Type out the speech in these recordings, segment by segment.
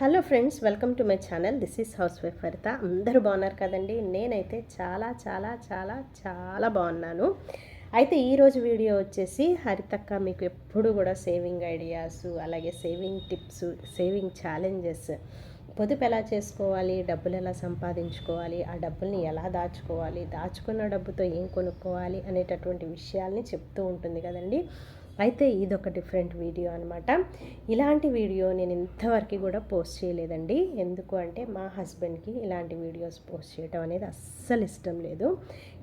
Hello friends, welcome to my channel. This is house wife హరిత. అందరూ బాగున్నారు కదండి. నేనైతే చాలా చాలా చాలా చాలా బాగున్నాను. అయితే ఈరోజు వీడియో వచ్చేసి హరితక్క మీకు ఎప్పుడు కూడా సేవింగ్ ఐడియాస్, అలాగే సేవింగ్ టిప్స్, సేవింగ్ ఛాలెంజెస్, పొదుపు ఎలా చేసుకోవాలి, డబ్బులు ఎలా సంపాదించుకోవాలి, ఆ డబ్బుల్ని ఎలా దాచుకోవాలి, దాచుకున్న డబ్బుతో ఏం కొనుక్కోవాలి అనేటటువంటి విషయాల్ని చెప్తూ ఉంటుంది కదండి. అయితే ఇదొక డిఫరెంట్ వీడియో అనమాట. ఇలాంటి వీడియో నేను ఇంతవరకు కూడా పోస్ట్ చేయలేదండి. ఎందుకు అంటే మా హస్బెండ్కి ఇలాంటి వీడియోస్ పోస్ట్ చేయడం అనేది అస్సలు ఇష్టం లేదు.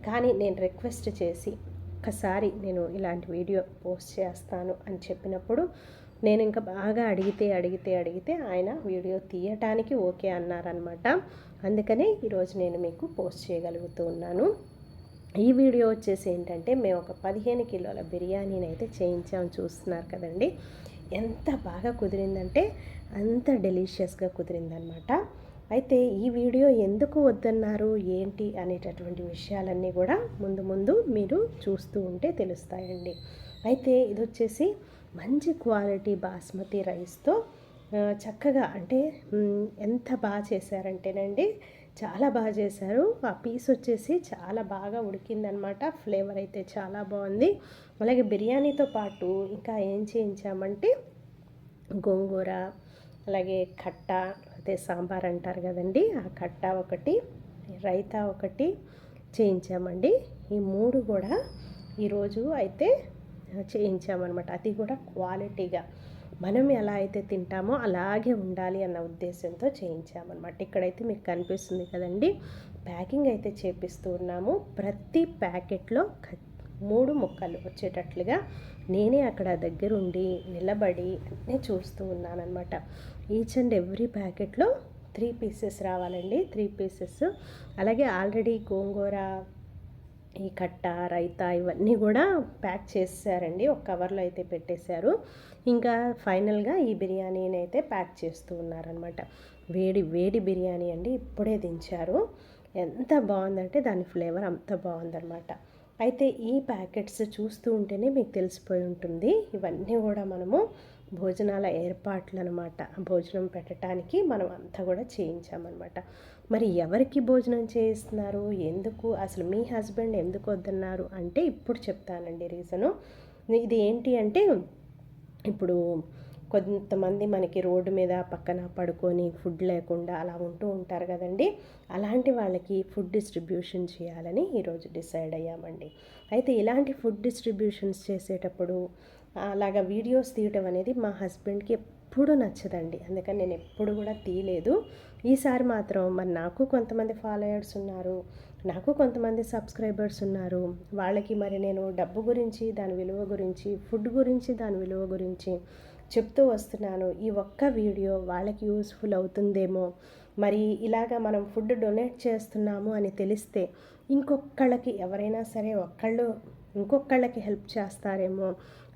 కానీ నేను రిక్వెస్ట్ చేసి ఒక్కసారి నేను ఇలాంటి వీడియో పోస్ట్ చేస్తాను అని చెప్పినప్పుడు నేను ఇంకా బాగా అడిగితే ఆయన వీడియో తీయటానికి ఓకే అన్నారనమాట. అందుకనే ఈరోజు నేను మీకు పోస్ట్ చేయగలుగుతూ ఉన్నాను. ఈ వీడియో వచ్చేసి ఏంటంటే మేము ఒక 15 కిలోల బిర్యానీని అయితే చేయించాము. చూస్తున్నారు కదండి, ఎంత బాగా కుదిరిందంటే అంత డెలిషియస్గా కుదిరిందనమాట. అయితే ఈ వీడియో ఎందుకు వద్దన్నారు ఏంటి అనేటటువంటి విషయాలన్నీ కూడా ముందు మీరు చూస్తూ ఉంటే తెలుస్తాయండి. అయితే ఇది వచ్చేసి మంచి క్వాలిటీ బాస్మతి రైస్తో చక్కగా అంటే ఎంత బాగా చేశారంటేనండి, చాలా బాగా చేశారు. ఆ పీస్ వచ్చేసి చాలా బాగా ఉడికిందనమాట. ఫ్లేవర్ అయితే చాలా బాగుంది. అలాగే బిర్యానీతో పాటు ఇంకా ఏం చేయించామంటే గోంగూర, అలాగే కట్ట, అదే సాంబార్ అంటారు కదండి, ఆ కట్ట ఒకటి, రైతా ఒకటి చేయించామండి. ఈ 3 కూడా ఈరోజు అయితే చేయించామన్నమాట. అది కూడా క్వాలిటీగా మనం ఎలా అయితే తింటామో అలాగే ఉండాలి అన్న ఉద్దేశంతో చేయించామన్నమాట. ఇక్కడైతే మీకు కనిపిస్తుంది కదండి, ప్యాకింగ్ అయితే చేపిస్తూ ఉన్నాము. ప్రతి ప్యాకెట్లో 3 ముక్కలు వచ్చేటట్లుగా నేనే అక్కడ దగ్గరుండి నిలబడి అన్నీ చూస్తూ ఉన్నానన్నమాట. ఈచ్ అండ్ ఎవ్రీ ప్యాకెట్లో 3 పీసెస్ రావాలండి, 3 పీసెస్. అలాగే ఆల్రెడీ గోంగూర, ఈ కట్ట, రైతా ఇవన్నీ కూడా ప్యాక్ చేశారండి. ఒక కవర్లో అయితే పెట్టేశారు. ఇంకా ఫైనల్గా ఈ బిర్యానీని అయితే ప్యాక్ చేస్తూ ఉన్నారనమాట. వేడి వేడి బిర్యానీ అండి, ఇప్పుడే దించారు. ఎంత బాగుందంటే దాని ఫ్లేవర్ అంత బాగుందనమాట. అయితే ఈ ప్యాకెట్స్ చూస్తూ ఉంటేనే మీకు తెలిసిపోయి ఉంటుంది, ఇవన్నీ కూడా మనము భోజనాల ఏర్పాట్లు అనమాట. భోజనం పెట్టడానికి మనం అంతా కూడా చేయించామన్నమాట. మరి ఎవరికి భోజనం చేయిస్తున్నారు, ఎందుకు, అసలు మీ హస్బెండ్ ఎందుకు వద్దన్నారు అంటే ఇప్పుడు చెప్తానండి రీజను. ఇది ఏంటి అంటే, ఇప్పుడు కొంతమంది మనకి రోడ్డు మీద పక్కన పడుకొని ఫుడ్ లేకుండా అలా ఉంటూ ఉంటారు కదండి. అలాంటి వాళ్ళకి ఫుడ్ డిస్ట్రిబ్యూషన్ చేయాలని ఈరోజు డిసైడ్ అయ్యామండి. అయితే ఇలాంటి ఫుడ్ డిస్ట్రిబ్యూషన్స్ చేసేటప్పుడు అలాగా వీడియోస్ తీయటం అనేది మా హస్బెండ్కి ఎప్పుడు నచ్చదండి. అందుకని నేను ఎప్పుడు కూడా తీయలేదు. ఈసారి మాత్రం మరి నాకు కొంతమంది ఫాలోయర్స్ ఉన్నారు, నాకు కొంతమంది సబ్స్క్రైబర్స్ ఉన్నారు. వాళ్ళకి మరి నేను డబ్బు గురించి, దాని విలువ గురించి, ఫుడ్ గురించి, దాని విలువ గురించి చెప్తూ వస్తున్నాను. ఈ ఒక్క వీడియో వాళ్ళకి యూస్ఫుల్ అవుతుందేమో, మరి ఇలాగా మనం ఫుడ్ డొనేట్ చేస్తున్నాము అని తెలిస్తే ఇంకొకళ్ళకి ఎవరైనా సరే ఇంకొకళ్ళకి హెల్ప్ చేస్తారేమో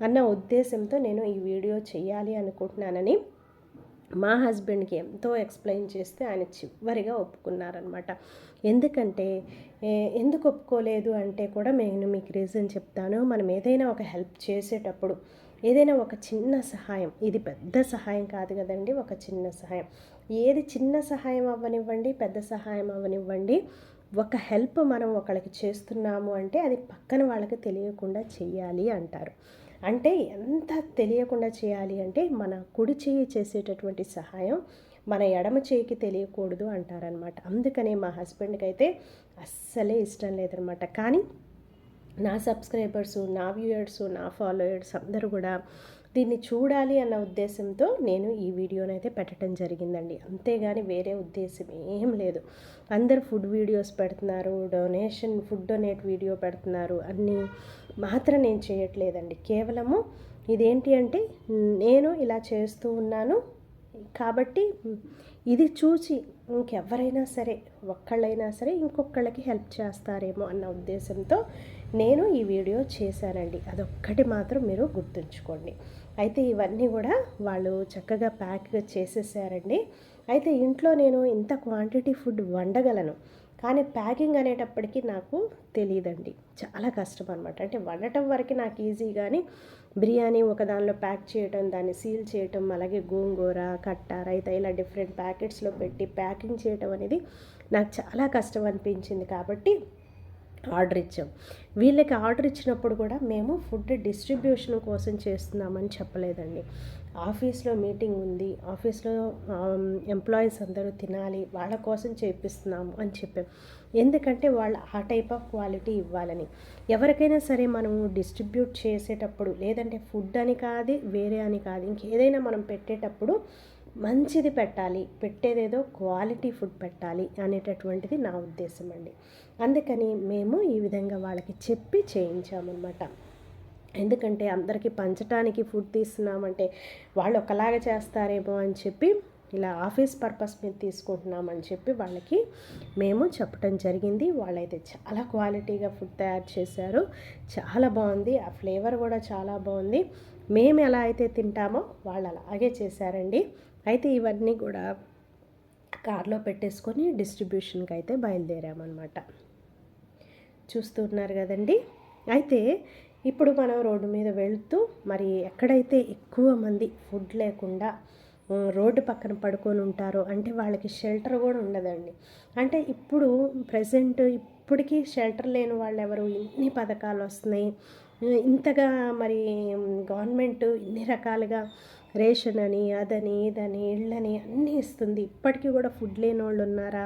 అన్న ఉద్దేశంతో నేను ఈ వీడియో చేయాలి అనుకుంటున్నానని మా హస్బెండ్కి ఎంతో ఎక్స్ప్లెయిన్ చేస్తే ఆయన చివరిగా ఒప్పుకున్నారనమాట. ఎందుకంటే ఎందుకు ఒప్పుకోలేదు అంటే కూడా నేను మీకు రీజన్ చెప్తాను. మనం ఏదైనా ఒక హెల్ప్ చేసేటప్పుడు, ఏదైనా ఒక చిన్న సహాయం, ఇది పెద్ద సహాయం కాదు కదండి, ఒక చిన్న సహాయం, ఏది చిన్న సహాయం అవ్వనివ్వండి, పెద్ద సహాయం అవ్వనివ్వండి, ఒక హెల్ప్ మనం ఒకళ్ళకి చేస్తున్నాము అంటే అది పక్కన వాళ్ళకి తెలియకుండా చెయ్యాలి అంటారు. అంటే ఎంత తెలియకుండా చేయాలి అంటే, మన కుడి చేయి చేసేటటువంటి సహాయం మన ఎడమ చేయికి తెలియకూడదు అంటారనమాట. అందుకనే మా హస్బెండ్కి అయితే అస్సలే ఇష్టం లేదనమాట. కానీ నా సబ్స్క్రైబర్స్, నా వ్యూయర్స్, నా ఫాలోయర్స్ అందరూ కూడా దీన్ని చూడాలి అన్న ఉద్దేశంతో నేను ఈ వీడియోని అయితే పెట్టడం జరిగిందండి. అంతేగాని వేరే ఉద్దేశం ఏం లేదు. అందరు ఫుడ్ వీడియోస్ పెడుతున్నారు, ఫుడ్ డొనేట్ వీడియో పెడుతున్నారు, అన్నీ మాత్రం నేను చేయట్లేదండి. కేవలము ఇదేంటి అంటే, నేను ఇలా చేస్తూ ఉన్నాను కాబట్టి ఇది చూసి ఇంకెవరైనా సరే, ఒక్కళ్ళైనా సరే ఇంకొకళ్ళకి హెల్ప్ చేస్తారేమో అన్న ఉద్దేశంతో నేను ఈ వీడియో చేశానండి. అదొక్కటి మాత్రం మీరు గుర్తుంచుకోండి. అయితే ఇవన్నీ కూడా వాళ్ళు చక్కగా ప్యాక్ చేసేసారండి. అయితే ఇంట్లో నేను ఇంత క్వాంటిటీ ఫుడ్ వండగలను, కానీ ప్యాకింగ్ అనేటప్పటికీ నాకు తెలియదండి, చాలా కష్టం అనమాట. అంటే వండటం వరకు నాకు ఈజీ, కానీ బిర్యానీ ఒక దానిలో ప్యాక్ చేయటం, దాన్ని సీల్ చేయటం, అలాగే గోంగూర, కట్ట, రైత ఇలా డిఫరెంట్ ప్యాకెట్స్లో పెట్టి ప్యాకింగ్ చేయటం అనేది నాకు చాలా కష్టం అనిపించింది. కాబట్టి ఆర్డర్ ఇచ్చాం. వీళ్ళకి ఆర్డర్ ఇచ్చినప్పుడు కూడా మేము ఫుడ్ డిస్ట్రిబ్యూషన్ కోసం చేస్తున్నామని చెప్పలేదండి. ఆఫీస్లో మీటింగ్ ఉంది, ఆఫీస్లో ఎంప్లాయీస్ అందరూ తినాలి, వాళ్ళ కోసం చేపిస్తున్నాము అని చెప్పాం. ఎందుకంటే వాళ్ళు ఆ టైప్ ఆఫ్ క్వాలిటీ ఇవ్వాలని. ఎవరికైనా సరే మనము డిస్ట్రిబ్యూట్ చేసేటప్పుడు, లేదంటే ఫుడ్ అని కాదు, వేరే అని కాదు, ఇంకేదైనా మనం పెట్టేటప్పుడు మంచిది పెట్టాలి, పెట్టేదేదో క్వాలిటీ ఫుడ్ పెట్టాలి అనేటటువంటిది నా ఉద్దేశం అండి. అందుకని మేము ఈ విధంగా వాళ్ళకి చెప్పి చేయించామన్నమాట. ఎందుకంటే అందరికీ పంచడానికి ఫుడ్ తీస్తున్నామంటే వాళ్ళు ఒకలాగా చేస్తారేమో అని చెప్పి ఇలా ఆఫీస్ పర్పస్ మీద తీసుకుంటున్నామని చెప్పి వాళ్ళకి మేము చెప్పడం జరిగింది. వాళ్ళైతే చాలా క్వాలిటీగా ఫుడ్ తయారు చేశారు, చాలా బాగుంది, ఆ ఫ్లేవర్ కూడా చాలా బాగుంది. మేము ఎలా అయితే తింటామో వాళ్ళు అలాగే చేశారండి. అయితే ఇవన్నీ కూడా కార్లో పెట్టేసుకొని డిస్ట్రిబ్యూషన్కి అయితే బయలుదేరామన్నమాట. చూస్తున్నారు కదండి. అయితే ఇప్పుడు మనం రోడ్డు మీద వెళ్తూ మరి ఎక్కడైతే ఎక్కువ మంది ఫుడ్ లేకుండా రోడ్డు పక్కన పడుకొని ఉంటారో, అంటే వాళ్ళకి షెల్టర్ కూడా ఉండదండి. అంటే ఇప్పుడు ప్రజెంట్ ఇప్పటికీ షెల్టర్ లేని వాళ్ళు ఎవరు, ఇన్ని పథకాలు వస్తున్నాయి, ఇంతగా మరి గవర్నమెంట్ ఇన్ని రకాలుగా రేషన్ అని, అదని, ఇదని, ఇళ్ళని అన్నీ ఇస్తుంది. ఇప్పటికీ కూడా ఫుడ్ లేని వాళ్ళు ఉన్నారా,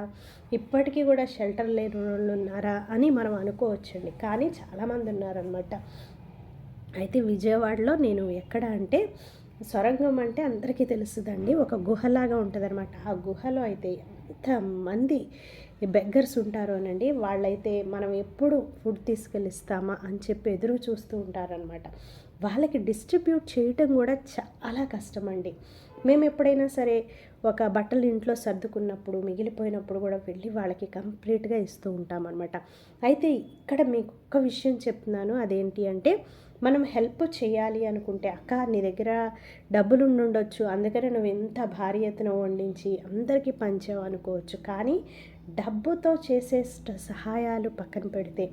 ఇప్పటికీ కూడా షెల్టర్ లేని వాళ్ళు ఉన్నారా అని మనం అనుకోవచ్చండి. కానీ చాలామంది ఉన్నారనమాట. అయితే విజయవాడలో నేను ఎక్కడ అంటే, సొరంగం అంటే అందరికీ తెలుస్తుందండి, ఒక గుహలాగా ఉంటుంది అనమాట. ఆ గుహలో అయితే ఎంతమంది బెగ్గర్స్ ఉంటారో అనండి, వాళ్ళైతే మనం ఎప్పుడు ఫుడ్ తీసుకెళ్ళిస్తామా అని చెప్పి ఎదురు చూస్తూ ఉంటారనమాట. వాళ్ళకి డిస్ట్రిబ్యూట్ చేయటం కూడా చాలా కష్టమండి. మేము ఎప్పుడైనా సరే ఒక బట్టలు ఇంట్లో సర్దుకున్నప్పుడు మిగిలిపోయినప్పుడు కూడా వెళ్ళి వాళ్ళకి కంప్లీట్గా ఇస్తూ ఉంటామన్నమాట. అయితే ఇక్కడ మీకు ఒక్క విషయం చెప్తున్నాను, అదేంటి అంటే, మనం హెల్ప్ చేయాలి అనుకుంటే, అక్క నీ దగ్గర డబ్బులు ఉండుండొచ్చు, అందుకనే నువ్వు ఎంత భారీ ఎత్తున వండించి అందరికీ పంచావు అనుకోవచ్చు. కానీ డబ్బుతో చేసే సహాయాలు పక్కన పెడితే,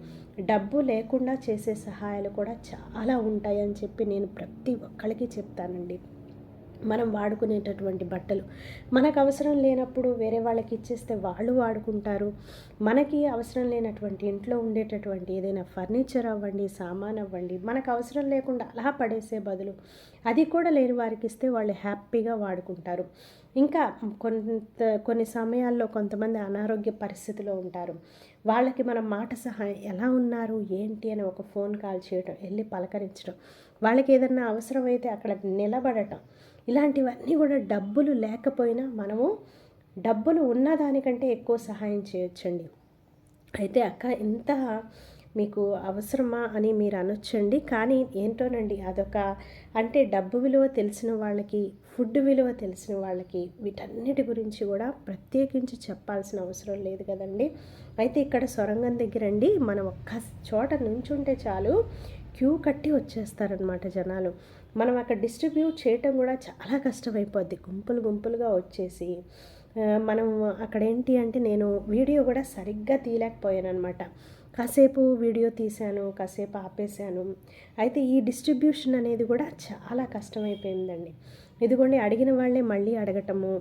డబ్బు లేకుండా చేసే సహాయాలు కూడా చాలా ఉంటాయని చెప్పి నేను ప్రతి ఒక్కరికి చెప్తానండి. మనం వాడుకునేటటువంటి బట్టలు మనకు అవసరం లేనప్పుడు వేరే వాళ్ళకి ఇచ్చేస్తే వాళ్ళు వాడుకుంటారు. మనకి అవసరం లేనటువంటి ఇంట్లో ఉండేటటువంటి ఏదైనా ఫర్నిచర్ అవ్వండి, సామాన్ అవ్వండి, మనకు అవసరం లేకుండా అలా పడేసే బదులు అది కూడా లేని వారికి ఇస్తే వాళ్ళు హ్యాపీగా వాడుకుంటారు. ఇంకా కొన్ని సమయాల్లో కొంతమంది అనారోగ్య పరిస్థితిలో ఉంటారు. వాళ్ళకి మనం మాట సహాయం, ఎలా ఉన్నారు ఏంటి అని ఒక ఫోన్ కాల్ చేయడం, వెళ్ళి పలకరించడం, వాళ్ళకి ఏదన్నా అవసరమైతే అక్కడ నిలబడటం, ఇలాంటివన్నీ కూడా డబ్బులు లేకపోయినా మనము డబ్బులు ఉన్నదానికంటే ఎక్కువ సహాయం చేయొచ్చండి. అయితే అక్క ఎంత మీకు అవసరమా అని మీరు అనొచ్చండి. కానీ ఏంటోనండి, అదొక అంటే డబ్బు విలువ తెలిసిన వాళ్ళకి, ఫుడ్ విలువ తెలిసిన వాళ్ళకి వీటన్నిటి గురించి కూడా ప్రత్యేకించి చెప్పాల్సిన అవసరం లేదు కదండి. అయితే ఇక్కడ సొరంగం దగ్గరండి, మనం ఒక్క చోట నుంచుంటే చాలు క్యూ కట్టి వచ్చేస్తారనమాట జనాలు. మనం అక్కడ డిస్ట్రిబ్యూట్ చేయటం కూడా చాలా కష్టమైపోద్ది, గుంపులు గుంపులుగా వచ్చేసి. మనం అక్కడ ఏంటి అంటే, నేను వీడియో కూడా సరిగ్గా తీయలేకపోయాను అనమాట. కాసేపు వీడియో తీశాను, కాసేపు ఆపేశాను. అయితే ఈ డిస్ట్రిబ్యూషన్ అనేది కూడా చాలా కష్టమైపోయిందండి. ఇదిగోండి, అడిగిన వాళ్ళే మళ్ళీ అడగటము,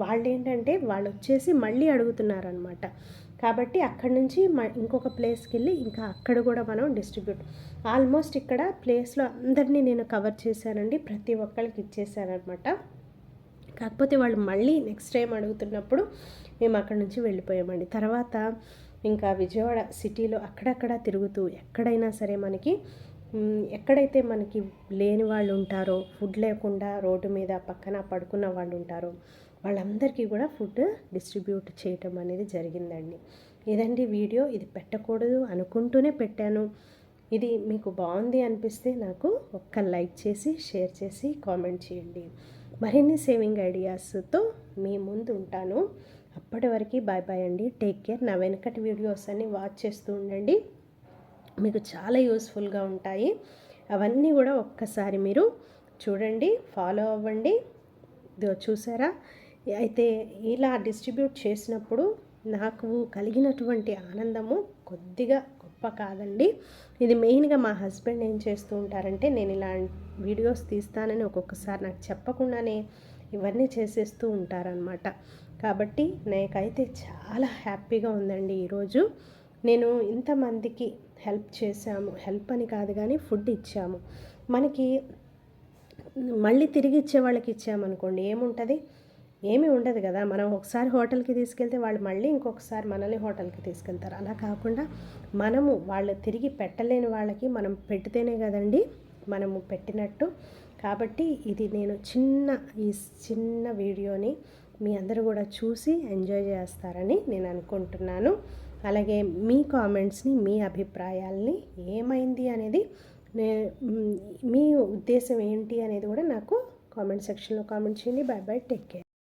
వాళ్ళు ఏంటంటే వాళ్ళు వచ్చేసి మళ్ళీ అడుగుతున్నారనమాట. కాబట్టి అక్కడి నుంచి ఇంకొక ప్లేస్కి వెళ్ళి ఇంకా అక్కడ కూడా మనం డిస్ట్రిబ్యూట్, ఆల్మోస్ట్ ఇక్కడ ప్లేస్లో అందరినీ నేను కవర్ చేశానండి, ప్రతి ఒక్కరికి ఇచ్చేసానమాట. కాకపోతే వాళ్ళు మళ్ళీ నెక్స్ట్ టైం అడుగుతున్నప్పుడు మేము అక్కడి నుంచి వెళ్ళిపోయామండి. తర్వాత ఇంకా విజయవాడ సిటీలో అక్కడక్కడ తిరుగుతూ, ఎక్కడైనా సరే మనకి ఎక్కడైతే మనకి లేని వాళ్ళు ఉంటారో, ఫుడ్ లేకుండా రోడ్డు మీద పక్కన పడుకున్న వాళ్ళు ఉంటారో, వాళ్ళందరికీ కూడా ఫుడ్ డిస్ట్రిబ్యూట్ చేయటం అనేది జరిగిందండి. ఇదండి వీడియో. ఇది పెట్టకూడదు అనుకుంటూనే పెట్టాను. ఇది మీకు బాగుంది అనిపిస్తే నాకు ఒక్క లైక్ చేసి, షేర్ చేసి, కామెంట్ చేయండి. మరిన్ని సేవింగ్ ఐడియాస్తో మీ ముందు ఉంటాను. అప్పటి వరకు బాయ్ బాయ్ అండి. Take care. నా వెనకటి వీడియోస్ అన్ని వాచ్ చేస్తూ ఉండండి, మీకు చాలా యూస్ఫుల్గా ఉంటాయి. అవన్నీ కూడా ఒక్కసారి మీరు చూడండి, ఫాలో అవ్వండి. చూసారా? అయితే ఇలా డిస్ట్రిబ్యూట్ చేసినప్పుడు నాకు కలిగినటువంటి ఆనందము కొద్దిగా గొప్ప కాదండి. ఇది మెయిన్గా మా హస్బెండ్ ఏం చేస్తూ ఉంటారంటే, నేను ఇలా వీడియోస్ తీస్తానని ఒక్కొక్కసారి నాకు చెప్పకుండానే ఇవన్నీ చేసేస్తూ ఉంటారనమాట. కాబట్టి నాకైతే చాలా హ్యాపీగా ఉందండి ఈరోజు. నేను ఇంతమందికి హెల్ప్ చేశాము, హెల్ప్ అని కాదు కానీ ఫుడ్ ఇచ్చాము. మనకి మళ్ళీ తిరిగి ఇచ్చే వాళ్ళకి ఇచ్చామనుకోండి ఏముంటుంది? ఏమీ ఉండదు కదా. మనం ఒకసారి హోటల్కి తీసుకెళ్తే వాళ్ళు మళ్ళీ ఇంకొకసారి మనల్ని హోటల్కి తీసుకెళ్తారు. అలా కాకుండా మనము వాళ్ళు తిరిగి పెట్టలేని వాళ్ళకి మనం పెడితేనే కదండి మనము పెట్టినట్టు. కాబట్టి ఇది నేను ఈ చిన్న వీడియోని మీ అందరూ కూడా చూసి ఎంజాయ్ చేస్తారని నేను అనుకుంటున్నాను. అలాగే మీ కామెంట్స్ని, మీ అభిప్రాయాల్ని ఏమైంది అనేది, మీ ఉద్దేశం ఏంటి అనేది కూడా నాకు కామెంట్ సెక్షన్లో కామెంట్ చేయండి. By by, take care.